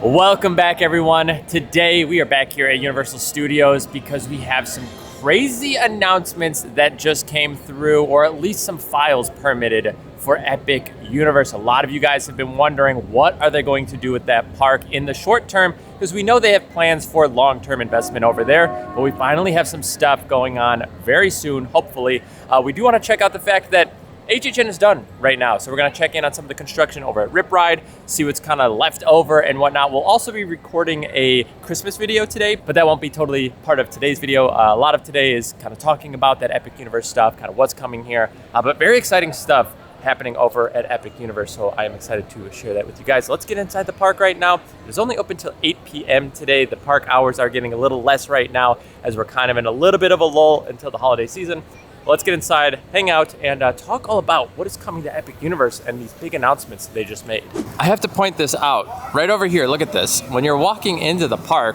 Welcome back, everyone. Today we are back here at Universal Studios because we have some crazy announcements that just came through, or at least some files permitted for Epic Universe. A lot of you guys have been wondering what are they going to do with that park in the short term, because we know they have plans for long-term investment over there, but we finally have some stuff going on very soon, hopefully. We do want to check out the fact that HHN is done right now, so we're going to check in on some of the construction over at Rip Ride, see what's kind of left over and whatnot. We'll also be recording a Christmas video today, but that won't be totally part of today's video. A lot of today is kind of talking about that Epic Universe stuff, kind of what's coming here, but very exciting stuff happening over at Epic Universe, so I am excited to share that with you guys. Let's get inside the park right now. It's only open till 8 p.m. today. The park hours are getting a little less right now as we're kind of in a little bit of a lull until the holiday season. Let's get inside, hang out, and talk all about what is coming to Epic Universe and these big announcements they just made. I have to point this out. Right over here, look at this. When you're walking into the park,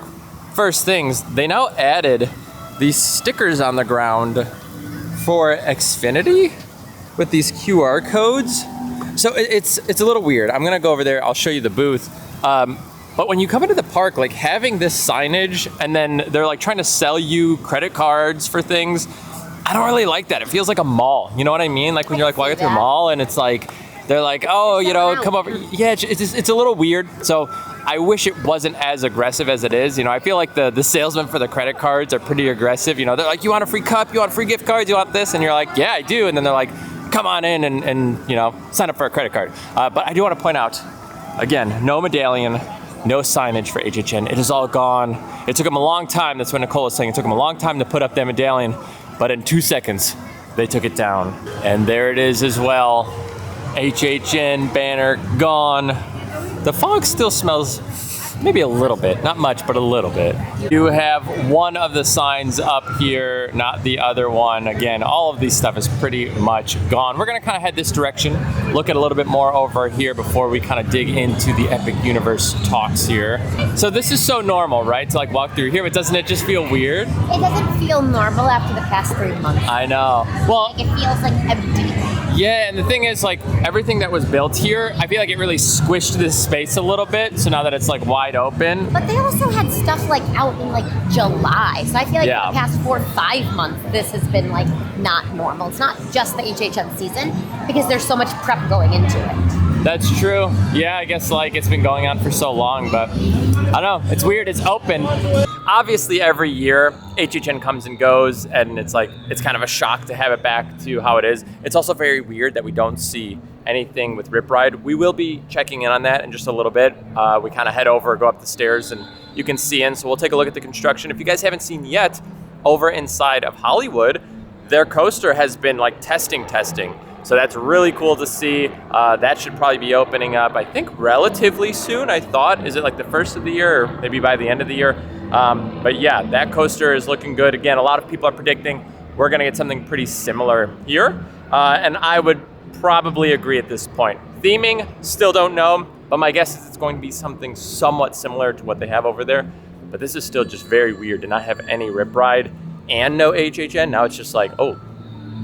first things, they now added these stickers on the ground for Xfinity with these QR codes. So it's a little weird. I'm gonna go over there, I'll show you the booth. But when you come into the park, like having this signage and then they're like trying to sell you credit cards for things, I don't really like that. It feels like a mall. You know what I mean? Like when you're like walking through a mall and it's like, they're like, oh, you know, come over. Yeah, it's a little weird. So I wish it wasn't as aggressive as it is. You know, I feel like the salesmen for the credit cards are pretty aggressive. You know, they're like, you want a free cup? You want free gift cards? You want this? And you're like, yeah, I do. And then they're like, come on in and you know, sign up for a credit card. But I do want to point out, again, no medallion, no signage for HHN. It is all gone. It took them a long time. That's what Nicole was saying. It took them a long time to put up that medallion. But in 2 seconds, they took it down. And there it is as well. HHN banner gone. The fog still smells maybe a little bit, not much, but a little bit. You have one of the signs up here, not the other one. Again, all of these stuff is pretty much gone. We're gonna kind of head this direction, look at a little bit more over here before we kind of dig into the Epic Universe talks here. So this is so normal, right? To like walk through here, but doesn't it just feel weird? It doesn't feel normal after the past 3 months. I know. Well, like it feels like empty. Yeah, and the thing is, like, everything that was built here, I feel like it really squished this space a little bit, so now that it's, like, wide open. But they also had stuff, like, out in, like, July, so I feel like for the past 4 or 5 months, this has been, like, not normal. It's not just the HHN season, because there's so much prep going into it. That's true. Yeah, I guess, like, it's been going on for so long, but I don't know. It's weird. It's open. Obviously, every year, HHN comes and goes, and it's like, it's kind of a shock to have it back to how it is. It's also very weird that we don't see anything with Rip Ride. We will be checking in on that in just a little bit. We kind of head over, go up the stairs, and you can see in. So we'll take a look at the construction. If you guys haven't seen yet, over inside of Hollywood, their coaster has been like testing. So that's really cool to see. That should probably be opening up, I think, relatively soon, I thought. Is it like the first of the year, or maybe by the end of the year? But yeah, that coaster is looking good. Again, a lot of people are predicting we're gonna get something pretty similar here. And I would probably agree at this point. Theming, still don't know, but my guess is it's going to be something somewhat similar to what they have over there. But this is still just very weird to not have any Rip Ride and no HHN. Now it's just like, oh,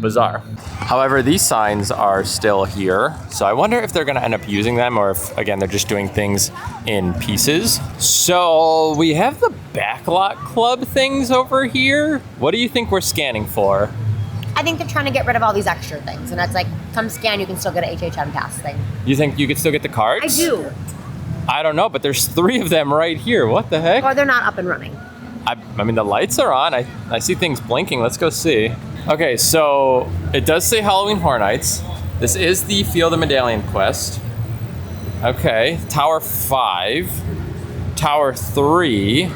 bizarre. However, these signs are still here, so I wonder if they're gonna end up using them or if, again, they're just doing things in pieces. So we have the Backlot Club things over here. What do you think we're scanning for? I think they're trying to get rid of all these extra things, and that's like, come scan, you can still get an HHN pass thing. You think you could still get the cards? I do. I don't know, but there's 3 of them right here. What the heck? Or they're not up and running. I mean, the lights are on. I see things blinking. Let's go see. Okay, so it does say Halloween Horror Nights. This is the Field of Medallion quest. Okay, Tower 5, Tower 3.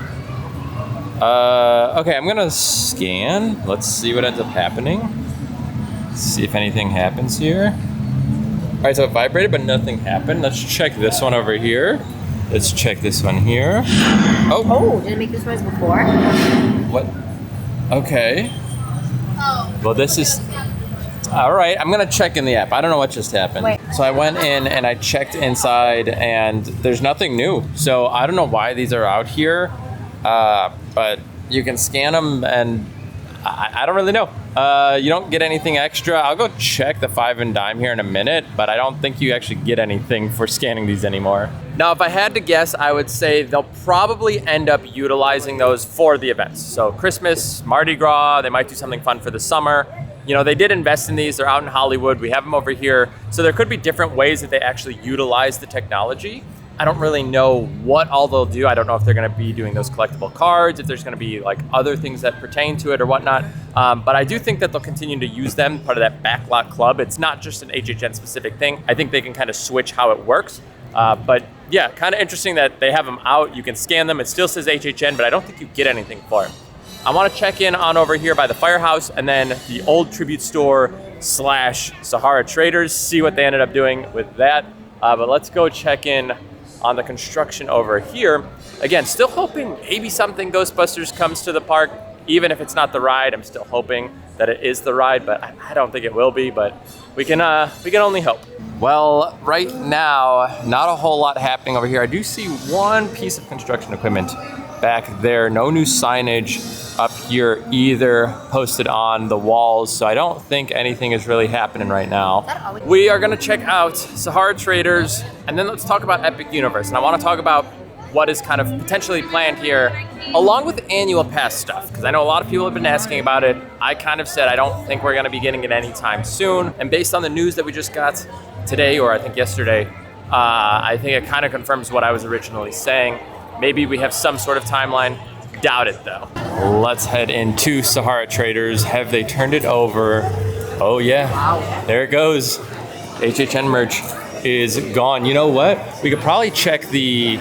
Okay, I'm gonna scan. Let's see what ends up happening. See if anything happens here. All right, so it vibrated, but nothing happened. Let's check this one over here. Let's check this one here. Oh, did it make this noise before? What? Okay. Oh. Well, this is... All right, I'm gonna check in the app. I don't know what just happened. Wait. So I went in and I checked inside and there's nothing new. So I don't know why these are out here, but you can scan them and I don't really know. You don't get anything extra. I'll go check the 5 and dime here in a minute, but I don't think you actually get anything for scanning these anymore. Now, if I had to guess, I would say they'll probably end up utilizing those for the events. So Christmas, Mardi Gras, they might do something fun for the summer. You know, they did invest in these. They're out in Hollywood. We have them over here. So there could be different ways that they actually utilize the technology. I don't really know what all they'll do. I don't know if they're going to be doing those collectible cards, if there's going to be like other things that pertain to it or whatnot. But I do think that they'll continue to use them, part of that Backlot club. It's not just an HHN specific thing. I think they can kind of switch how it works. But yeah, kind of interesting that they have them out. You can scan them. It still says HHN, but I don't think you get anything for it. I want to check in on over here by the firehouse and then the old tribute store / Sahara Traders, see what they ended up doing with that. But let's go check in on the construction over here. Again, still hoping maybe something Ghostbusters comes to the park. Even if it's not the ride, I'm still hoping that it is the ride, but I don't think it will be, but we can only hope. Well, right now, not a whole lot happening over here. I do see one piece of construction equipment back there. No new signage up here either posted on the walls, so I don't think anything is really happening right now. We are gonna check out Sahara Traders, and then let's talk about Epic Universe. And I wanna talk about what is kind of potentially planned here, along with the annual pass stuff, because I know a lot of people have been asking about it. I kind of said I don't think we're gonna be getting it anytime soon, and based on the news that we just got today, or I think yesterday, I think it kind of confirms what I was originally saying. Maybe we have some sort of timeline. Doubt it though. Let's head into Sahara Traders. Have they turned it over? Oh yeah, there it goes. HHN merch is gone. You know what? We could probably check the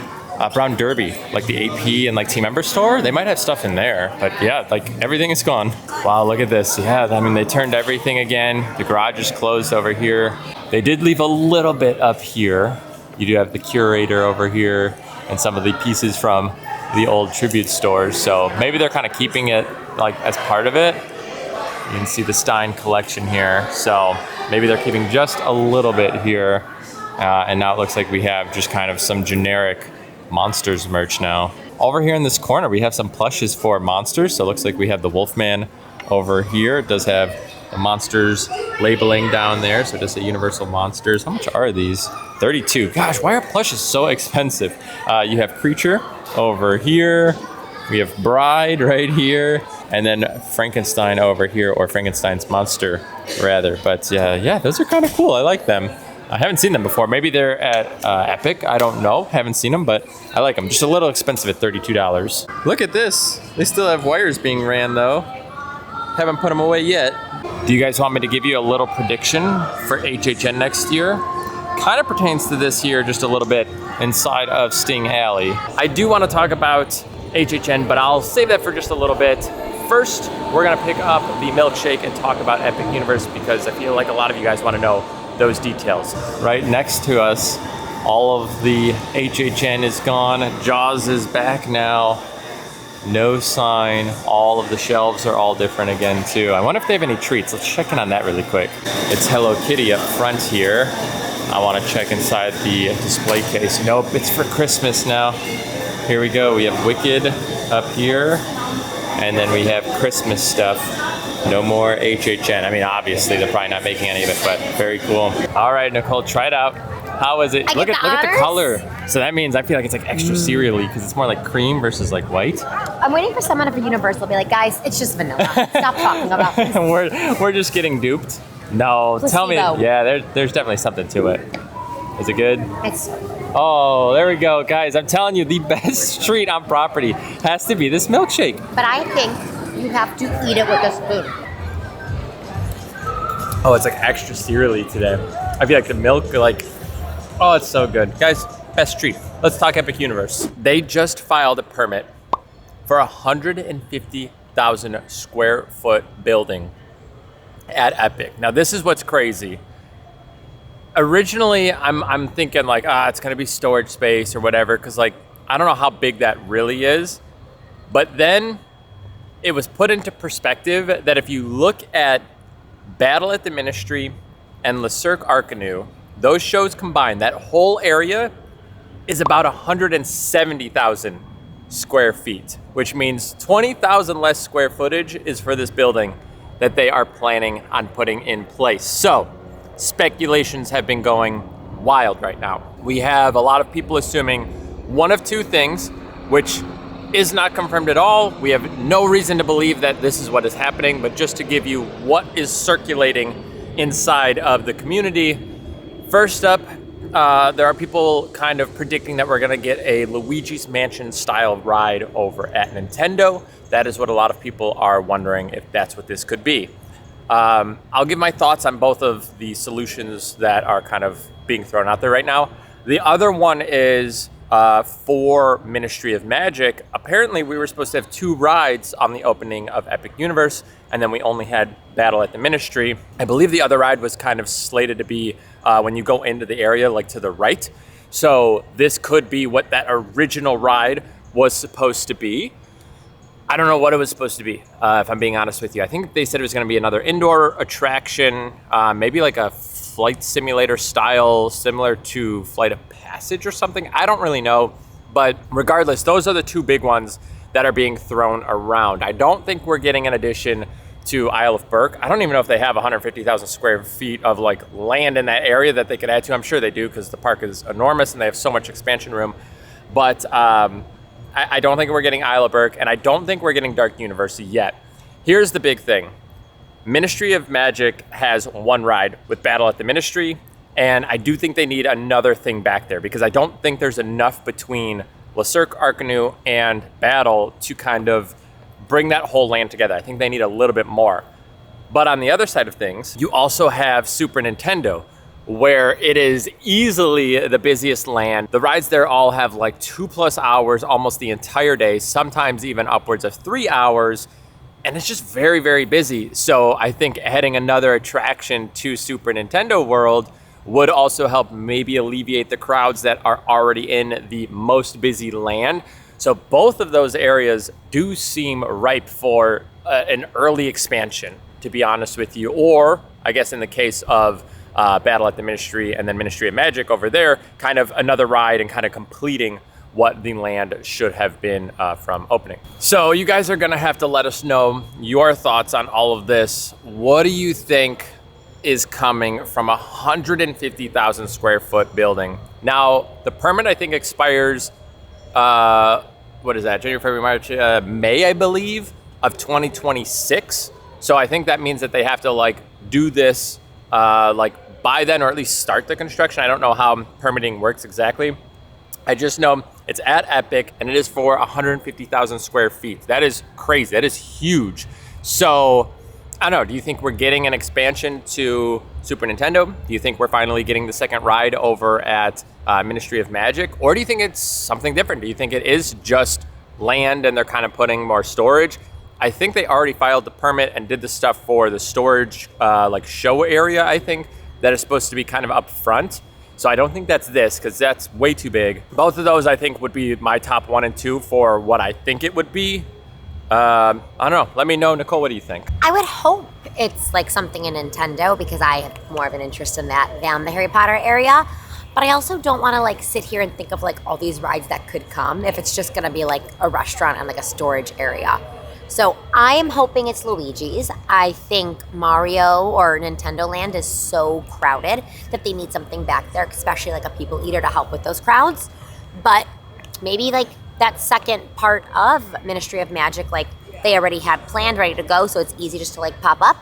Brown Derby, like the AP and like team member store. They might have stuff in there, but yeah, like everything is gone. Wow, look at this. Yeah, I mean, they turned everything again. The garage is closed over here. They did leave a little bit up here. You do have the curator over here and some of the pieces from the old tribute stores. So maybe they're kind of keeping it like as part of it. You can see the Stein collection here. So maybe they're keeping just a little bit here. And now it looks like we have just kind of some generic Monsters merch now. Over here in this corner, we have some plushes for Monsters. So it looks like we have the Wolfman over here. It does have the Monsters labeling down there. So it does say Universal Monsters. How much are these? 32. Gosh, why are plushes so expensive? You have Creature over here. We have Bride right here. And then Frankenstein over here, or Frankenstein's monster rather. But yeah, those are kind of cool. I like them. I haven't seen them before. Maybe they're at Epic. I don't know. Haven't seen them, but I like them. Just a little expensive at $32. Look at this. They still have wires being ran though. Haven't put them away yet. Do you guys want me to give you a little prediction for HHN next year? Kind of pertains to this here just a little bit inside of Sting Alley. I do want to talk about HHN, but I'll save that for just a little bit. First, we're gonna pick up the milkshake and talk about Epic Universe because I feel like a lot of you guys want to know those details. Right next to us, all of the HHN is gone. Jaws is back now. No sign. All of the shelves are all different again too. I wonder if they have any treats. Let's check in on that really quick. It's Hello Kitty up front here. I want to check inside the display case. Nope, it's for Christmas now. Here we go. We have Wicked up here. And then we have Christmas stuff. No more HHN. I mean, obviously, they're probably not making any of it, but very cool. All right, Nicole, try it out. How is it? Look at the color. So that means I feel like it's like extra cereal-y because it's more like cream versus like white. I'm waiting for someone from Universal to be like, guys, it's just vanilla. Stop talking about this. we're just getting duped. No, placebo. Tell me. Yeah, there's definitely something to it. Is it good? It's. Oh, there we go, guys. I'm telling you, the best treat on property has to be this milkshake. But I think you have to eat it with a spoon. Oh, it's like extra cereal-y today. I feel like the milk, like, oh, it's so good. Guys, best treat. Let's talk Epic Universe. They just filed a permit for a 150,000 square foot building at Epic. Now, this is what's crazy. Originally, I'm thinking like, it's gonna be storage space or whatever, because like, I don't know how big that really is. But then it was put into perspective that if you look at Battle at the Ministry and Le Cirque Arcanu, those shows combined, that whole area is about 170,000 square feet, which means 20,000 less square footage is for this building that they are planning on putting in place. So speculations have been going wild right now. We have a lot of people assuming one of two things, which is not confirmed at all. We have no reason to believe that this is what is happening, but just to give you what is circulating inside of the community. First up, there are people kind of predicting that we're gonna get a Luigi's Mansion style ride over at Nintendo. That is what a lot of people are wondering if that's what this could be. I'll give my thoughts on both of the solutions that are kind of being thrown out there right now. The other one is for Ministry of Magic. Apparently we were supposed to have 2 rides on the opening of Epic Universe, and then we only had Battle at the Ministry. I believe the other ride was kind of slated to be when you go into the area, like to the right. So this could be what that original ride was supposed to be. I don't know what it was supposed to be, if I'm being honest with you. I think they said it was gonna be another indoor attraction, maybe like a flight simulator style, similar to Flight of Passage or something. I don't really know, but regardless, those are the 2 big ones that are being thrown around. I don't think we're getting an addition to Isle of Burke. I don't even know if they have 150,000 square feet of like land in that area that they could add to. I'm sure they do, because the park is enormous and they have so much expansion room. But I don't think we're getting Isle of Burke, and I don't think we're getting Dark University yet. Here's the big thing. Ministry of Magic has 1 ride with Battle at the Ministry, and I do think they need another thing back there, because I don't think there's enough between Le Cirque, Arcanu, and Battle to kind of bring that whole land together. I think they need a little bit more. But on the other side of things, you also have Super Nintendo, where it is easily the busiest land. The rides there all have like 2+ hours almost the entire day, sometimes even upwards of 3 hours. And it's just very, very busy. So I think adding another attraction to Super Nintendo World would also help maybe alleviate the crowds that are already in the most busy land. So both of those areas do seem ripe for an early expansion, to be honest with you. Or I guess in the case of Battle at the Ministry and then Ministry of Magic over there, kind of another ride and kind of completing what the land should have been from opening. So you guys are gonna have to let us know your thoughts on all of this. What do you think is coming from a 150,000 square foot building? Now, the permit I think expires, what is that, January, February, March, May, I believe, of 2026. So I think that means that they have to like do this like by then, or at least start the construction. I don't know how permitting works exactly. I just know it's at Epic, and it is for 150,000 square feet. That is crazy. That is huge. So, I don't know. Do you think we're getting an expansion to Super Nintendo? Do you think we're finally getting the second ride over at Ministry of Magic? Or do you think it's something different? Do you think it is just land and they're kind of putting more storage? I think they already filed the permit and did the stuff for the storage like show area, I think, that is supposed to be kind of up front. So I don't think that's this, because that's way too big. Both of those I think would be my top 1 and 2 for what I think it would be. I don't know. Let me know, Nicole, what do you think? I would hope it's like something in Nintendo, because I have more of an interest in that than the Harry Potter area. But I also don't want to like sit here and think of like all these rides that could come if it's just going to be like a restaurant and like a storage area. So I am hoping it's Luigi's. I think Mario or Nintendo Land is so crowded that they need something back there, especially like a people eater to help with those crowds. But maybe like that second part of Ministry of Magic, like they already had planned, ready to go, so it's easy just to like pop up.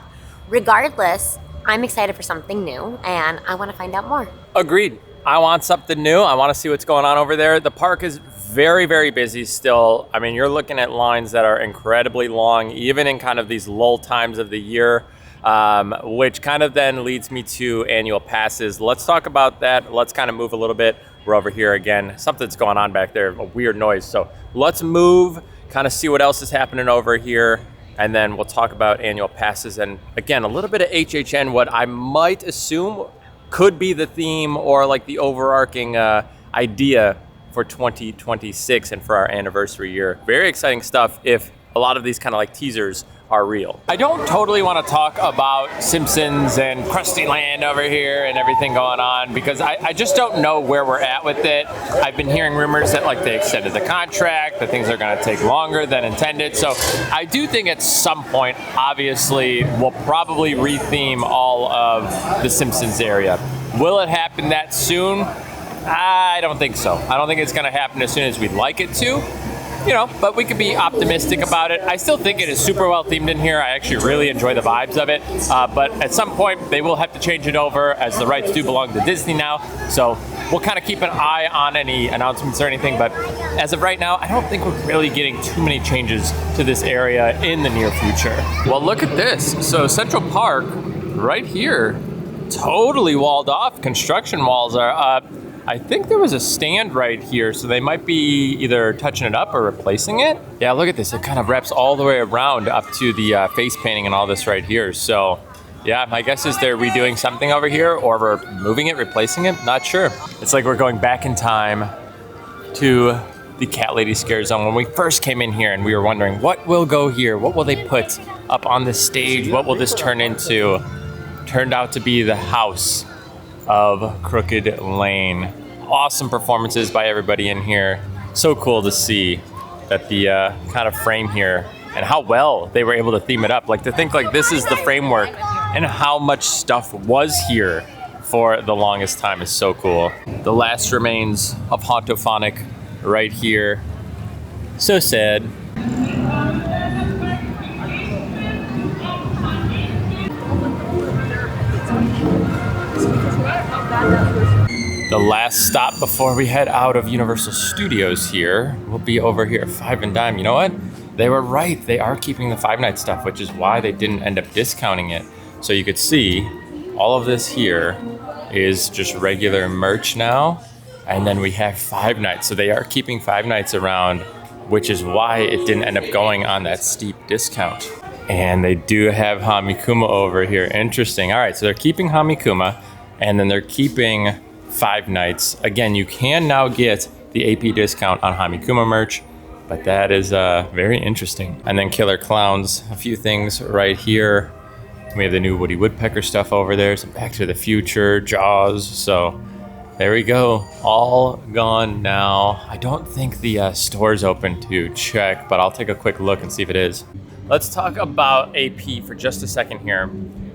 Regardless, I'm excited for something new, and I want to find out more. Agreed. I want something new. I want to see what's going on over there. The park is very, very busy still. I mean, you're looking at lines that are incredibly long, even in kind of these lull times of the year, which kind of then leads me to annual passes. Let's talk about that. Let's kind of move a little bit. We're over here again. Something's going on back there, a weird noise. So let's move, kind of see what else is happening over here, and then we'll talk about annual passes. And again, a little bit of HHN, what I might assume could be the theme or like the overarching idea for 2026 and for our anniversary year. Very exciting stuff if a lot of these kind of like teasers are real. I don't totally want to talk about Simpsons and Krusty Land over here and everything going on because I just don't know where we're at with it. I've been hearing rumors that like they extended the contract, that things are going to take longer than intended. So I do think at some point, obviously, we'll probably retheme all of the Simpsons area. Will it happen that soon? I don't think so. I don't think it's going to happen as soon as we'd like it to. You know, but we could be optimistic about it. I still think it is super well themed in here. I actually really enjoy the vibes of it. But at some point, they will have to change it over as the rights do belong to Disney now. So we'll kind of keep an eye on any announcements or anything. But as of right now, I don't think we're really getting too many changes to this area in the near future. Well, look at this. So Central Park, right here, totally walled off. Construction walls are up. I think there was a stand right here, so they might be either touching it up or replacing it. Yeah, look at this. It kind of wraps all the way around up to the face painting and all this right here. So yeah, my guess is they're redoing something over here or we're moving it, replacing it. Not sure. It's like we're going back in time to the Cat Lady Scare Zone when we first came in here and we were wondering what will go here? What will they put up on the stage? What will this turn into? Turned out to be the house of Crooked Lane. Awesome performances by everybody in here. So cool to see that the kind of frame here and how well they were able to theme it up. Like to think like this is the framework and how much stuff was here for the longest time is so cool. The last remains of Hauntophonic right here. So sad. The last stop before we head out of Universal Studios here will be over here at Five and Dime. You know what? They were right. They are keeping the Five Night stuff, which is why they didn't end up discounting it. So you could see all of this here is just regular merch now. And then we have Five Nights. So they are keeping Five Nights around, which is why it didn't end up going on that steep discount. And they do have Hamikuma over here. Interesting. All right, so they're keeping Hamikuma and then they're keeping Five Nights. Again, you can now get the AP discount on Hamikuma merch, but that is very interesting. And then Killer Clowns, a few things right here. We have the new Woody Woodpecker stuff over there, some Back to the Future, Jaws. So there we go, all gone now. I don't think the store's open to check, but I'll take a quick look and see if it is. Let's talk about AP for just a second here.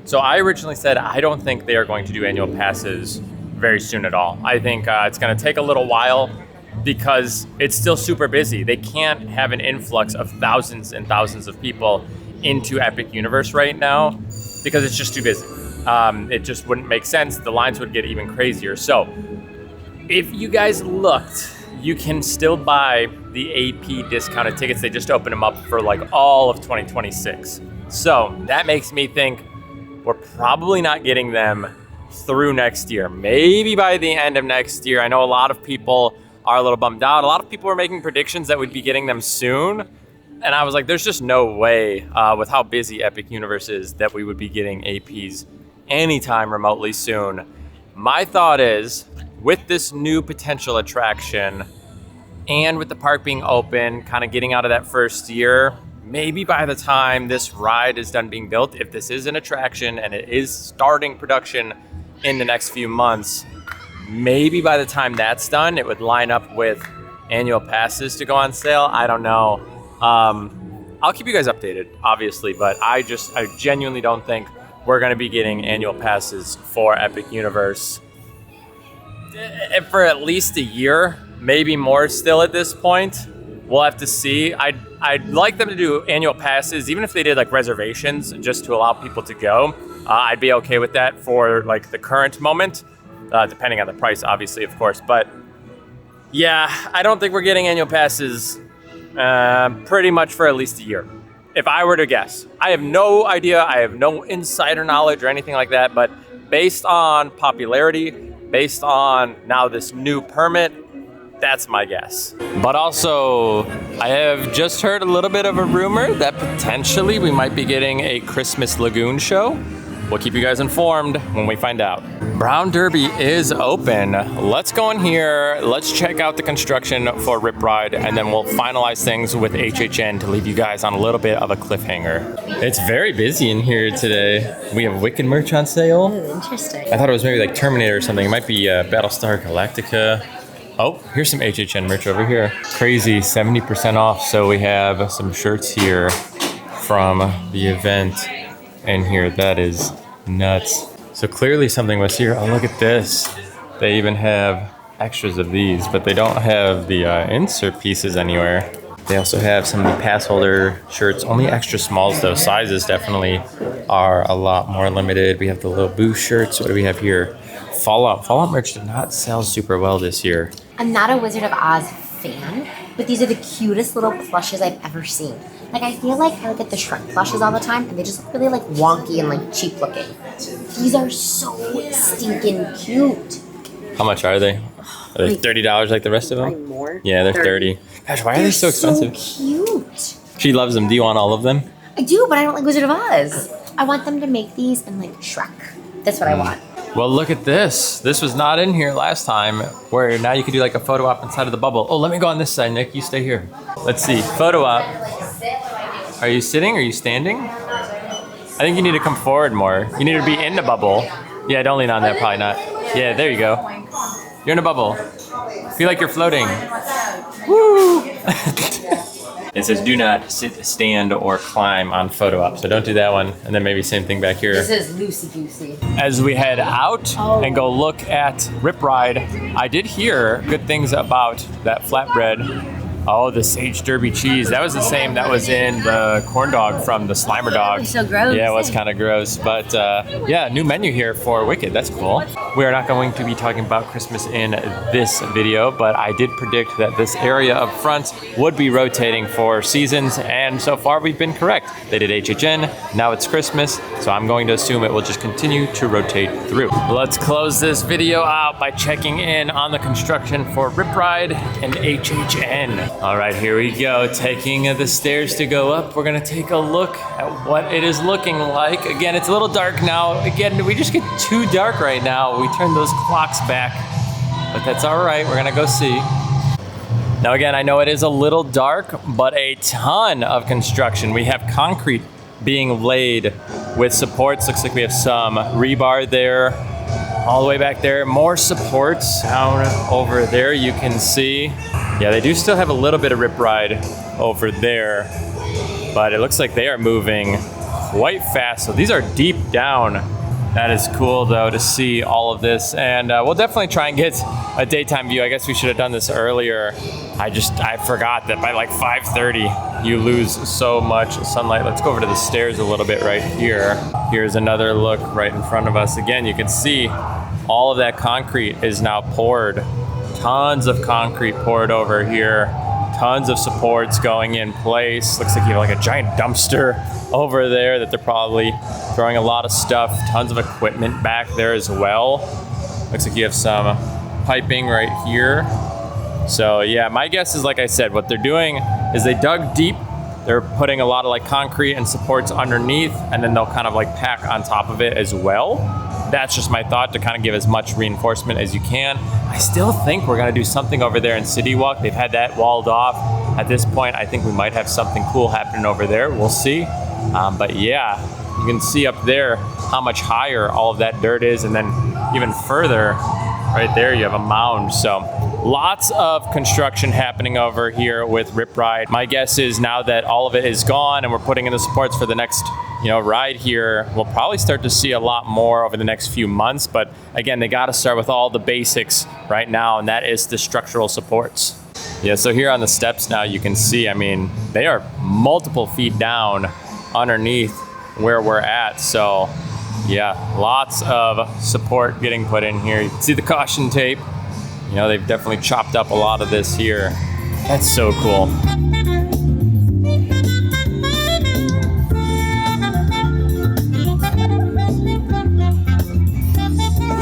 So I originally said I don't think they are going to do annual passes very soon at all. I think it's going to take a little while because it's still super busy. They can't have an influx of thousands and thousands of people into Epic Universe right now because it's just too busy. It just wouldn't make sense. The lines would get even crazier. So if you guys looked, you can still buy the AP discounted tickets. They just opened them up for like all of 2026. So that makes me think we're probably not getting them through next year. Maybe by the end of next year. I know a lot of people are a little bummed out. A lot of people are making predictions that we'd be getting them soon. And I was like, there's just no way with how busy Epic Universe is that we would be getting APs anytime remotely soon. My thought is, with this new potential attraction and with the park being open, kind of getting out of that first year, maybe by the time this ride is done being built, if this is an attraction and it is starting production in the next few months, maybe by the time that's done, it would line up with annual passes to go on sale. I don't know. I'll keep you guys updated, obviously, but I genuinely don't think we're going to be getting annual passes for Epic Universe for at least a year, maybe more still at this point. We'll have to see. I'd like them to do annual passes, even if they did like reservations just to allow people to go. I'd be okay with that for like the current moment, depending on the price, obviously, of course. But yeah, I don't think we're getting annual passes pretty much for at least a year. If I were to guess, I have no idea. I have no insider knowledge or anything like that. But based on popularity, based on now this new permit, that's my guess. But also, I have just heard a little bit of a rumor that potentially we might be getting a Christmas Lagoon show. We'll keep you guys informed when we find out. Brown Derby is open. Let's go in here. Let's check out the construction for Rip Ride, and then we'll finalize things with HHN to leave you guys on a little bit of a cliffhanger. It's very busy in here today. We have Wicked merch on sale. Ooh, interesting. I thought it was maybe like Terminator or something. It might be Battlestar Galactica. Oh, here's some HHN merch over here. Crazy, 70% off. So we have some shirts here from the event in here. That is nuts. So clearly something was here. Oh, look at this. They even have extras of these, but they don't have the insert pieces anywhere. They also have some of the pass holder shirts, only extra smalls though. Sizes definitely are a lot more limited. We have the little booth shirts. What do we have here? Fallout. Fallout merch did not sell super well this year. I'm not a Wizard of Oz fan, but these are the cutest little plushes I've ever seen. Like, I feel like I look at the Shrek plushes all the time, and they just look really, like, wonky and, like, cheap looking. These are so stinking cute. How much are they? Are they $30 like the rest of them? Probably more. Yeah, they're 30. Gosh, why are they so expensive? So cute. She loves them. Do you want all of them? I do, but I don't like Wizard of Oz. I want them to make these in, like, Shrek. That's what I want. Well, look at this. This was not in here last time, where now you can do like a photo op inside of the bubble. Oh, let me go on this side, Nick. You stay here. Let's see. Photo op. Are you sitting? Are you standing? I think you need to come forward more. You need to be in the bubble. Yeah, don't lean on that. Probably not. Yeah, there you go. You're in a bubble. Feel like you're floating. Woo! It says do not sit, stand, or climb on photo op. So don't do that one. And then maybe same thing back here. This is loosey-goosey. As we head out and go look at Rip Ride, I did hear good things about that flatbread. Oh, the Sage Derby cheese. That was the same that was in the corn dog from the Slimer dog. It's so gross. Yeah, it was kind of gross. But yeah, new menu here for Wicked. That's cool. We are not going to be talking about Christmas in this video, but I did predict that this area up front would be rotating for seasons, and so far we've been correct. They did HHN, now it's Christmas, so I'm going to assume it will just continue to rotate through. Let's close this video out by checking in on the construction for Rip Ride and HHN. All right, here we go. Taking the stairs to go up. We're gonna take a look at what it is looking like. Again, it's a little dark now. Again, we just get too dark right now. We turn those clocks back, but that's all right. We're gonna go see. Now again, I know it is a little dark, but a ton of construction. We have concrete being laid with supports. Looks like we have some rebar there. All the way back there, more supports down over there, you can see. Yeah, they do still have a little bit of Rip Ride over there, but it looks like they are moving quite fast. So these are deep down. That is cool though to see all of this, and we'll definitely try and get a daytime view. I guess we should have done this earlier. I forgot that by like 5:30 you lose so much sunlight. Let's go over to the stairs a little bit right here. Here's another look right in front of us. Again, you can see all of that concrete is now poured. Tons of concrete poured over here. Tons of supports going in place. Looks like you have like a giant dumpster over there that they're probably throwing a lot of stuff. Tons of equipment back there as well. Looks like you have some piping right here. So yeah, my guess is, like I said, what they're doing is they dug deep. They're putting a lot of like concrete and supports underneath, and then they'll kind of like pack on top of it as well. That's just my thought, to kind of give as much reinforcement as you can. I still think we're gonna do something over there in City Walk. They've had that walled off. At this point, I think we might have something cool happening over there. We'll see. But yeah, you can see up there how much higher all of that dirt is, and then even further, right there, you have a mound. So lots of construction happening over here with Rip Ride. My guess is now that all of it is gone and we're putting in the supports for the next ride here, we'll probably start to see a lot more over the next few months. But again, they got to start with all the basics right now, and that is the structural supports. Yeah, so here on the steps now, you can see, I mean, they are multiple feet down underneath where we're at. So yeah, lots of support getting put in here. You can see the caution tape. They've definitely chopped up a lot of this here. That's so cool.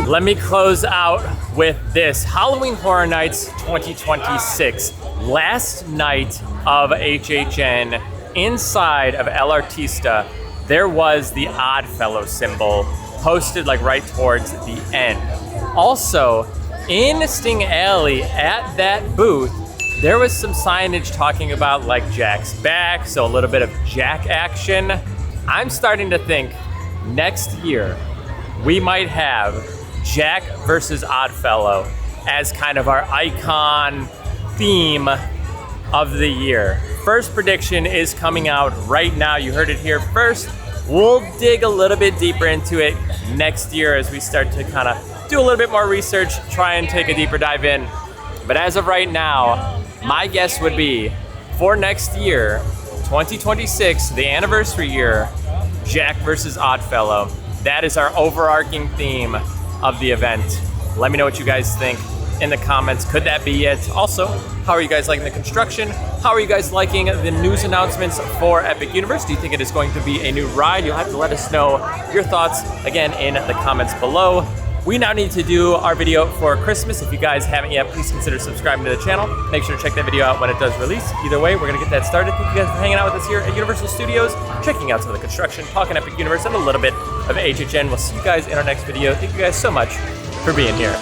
Let me close out with this. Halloween Horror Nights 2026. Last night of HHN, inside of El Artista, there was the Oddfellow symbol posted like right towards the end. Also, in Sting Alley at that booth, there was some signage talking about like Jack's back, so a little bit of Jack action. I'm starting to think next year we might have Jack versus Oddfellow as kind of our icon theme of the year. First prediction is coming out right now. You heard it here first. We'll dig a little bit deeper into it next year as we start to kind of do a little bit more research, try and take a deeper dive in. But as of right now, my guess would be for next year, 2026, the anniversary year, Jack versus Oddfellow. That is our overarching theme of the event. Let me know what you guys think in the comments. Could that be it? Also, how are you guys liking the construction? How are you guys liking the news announcements for Epic UIniverse? Do you think it is going to be a new ride? You'll have to let us know your thoughts again in the comments below. We now need to do our video for Christmas. If you guys haven't yet, please consider subscribing to the channel. Make sure to check that video out when it does release. Either way, we're gonna get that started. Thank you guys for hanging out with us here at Universal Studios, checking out some of the construction, talking Epic UIniverse, and a little bit of HHN. We'll see you guys in our next video. Thank you guys so much for being here.